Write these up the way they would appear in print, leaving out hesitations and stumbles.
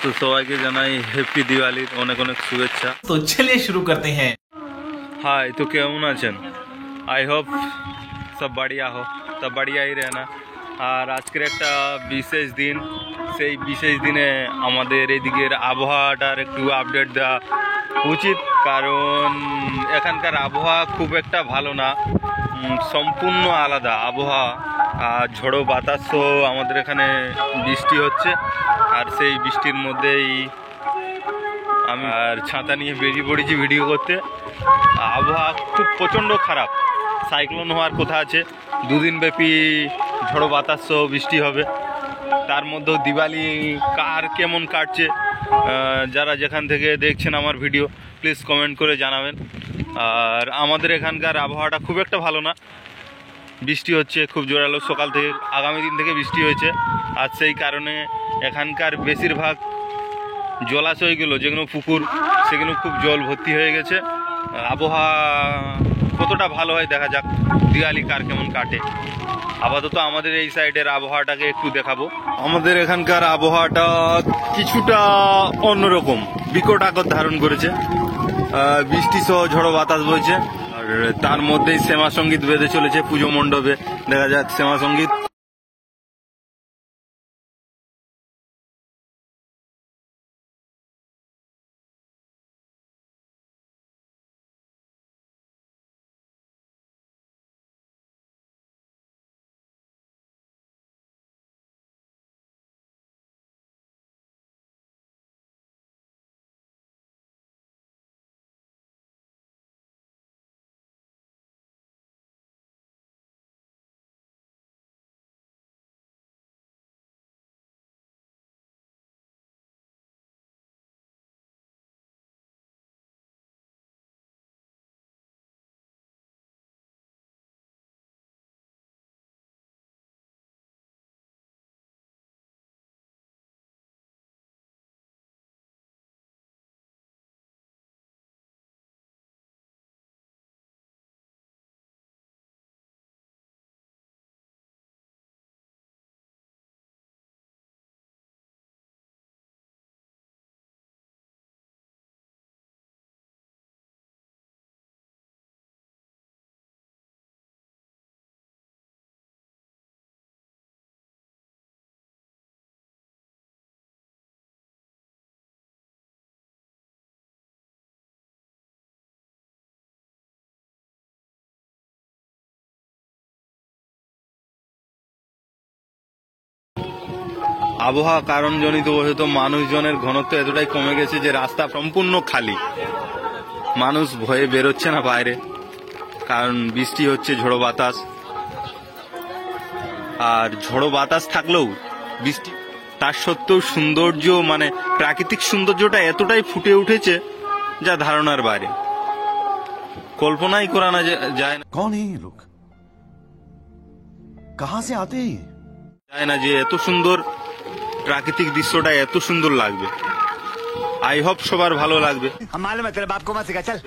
তো সবাইকে জানাই হ্যাপি দিওয়ালির অনেক অনেক শুভেচ্ছা। तो चलिए शुरू करते हैं। হাই, তো কেমন আছেন? আই হোপ সব বাড়িয়া হো, সব বাড়িয়াই रहना। আর আজকের একটা বিশেষ দিন, সেই বিশেষ দিনে আমাদের এদিকের আবহাওয়াটার একটু আপডেট দেওয়া উচিত, কারণ এখানকার আবহাওয়া খুব একটা ভালো না, সম্পূর্ণ আলাদা আবহাওয়া। আর ঝড়ো বাতাসও আমাদের এখানে বৃষ্টি হচ্ছে, আর সেই বৃষ্টির মধ্যেই আমি আর ছাতা নিয়ে বেরিয়ে পড়েছি ভিডিও করতে। আবহাওয়া খুব প্রচণ্ড খারাপ, সাইক্লোন হওয়ার কথা আছে, দুদিন ব্যাপী ঝড়ো বাতাস সহ বৃষ্টি হবে। তার মধ্যেও দিওয়ালি কার কেমন কাটছে, যারা যেখান থেকে দেখছেন আমার ভিডিও প্লিজ কমেন্ট করে জানাবেন। আর আমাদের এখানকার আবহাওয়াটা খুব একটা ভালো না, বৃষ্টি হচ্ছে খুব জোরালো, সকাল থেকে আগামী দিন থেকে বৃষ্টি হয়েছে। আর সেই কারণে এখানকার বেশিরভাগ জলাশয়গুলো, যেগুলো পুকুর, সেগুলো খুব জল ভর্তি হয়ে গেছে। আবহাওয়া কতটা ভালো হয় দেখা যাক, দিওয়ালি কার কেমন কাটে। আপাতত আমাদের এই সাইডের আবহাওয়াটাকে একটু দেখাবো। আমাদের এখানকার আবহাওয়াটা কিছুটা অন্যরকম, বিকট আকার ধারণ করেছে, বৃষ্টি সহ ঝড়ো বাতাস বইছে। আর তার মধ্যেই শ্যামা সঙ্গীত বেঁধে চলেছে পুজো মণ্ডপে, দেখা যাক শ্যামা সঙ্গীত। আবহাওয়া কারণজনিত বশত মানুষজনের ঘনত্ব এতটাই কমে গেছে যে রাস্তা সম্পূর্ণ খালি, মানুষ ভয়ে বেরোচ্ছে না বাইরে, কারণ বৃষ্টি হচ্ছে, ঝড়ো বাতাস। আর ঝড়ো বাতাস থাকলেও বৃষ্টি, তার সত্ত্বেও সৌন্দর্য, মানে প্রাকৃতিক সৌন্দর্যটা এতটাই ফুটে উঠেছে যা ধারণার বাইরে, কল্পনাই করা না যায় না। कौन है ये लोग? कहां से आते हैं? যায় না যে এত সুন্দর প্রাকৃতিক দৃশ্যটা এত সুন্দর লাগবে। আই হোপ সবার ভালো লাগবে। हम मालूम है तेरे बाप को मत सिखा, चल।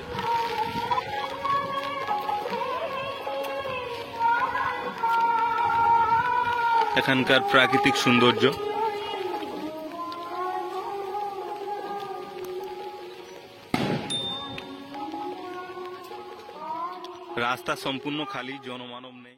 এখানকার প্রাকৃতিক সৌন্দর্য, রাস্তা সম্পূর্ণ খালি, জনমানব নেই।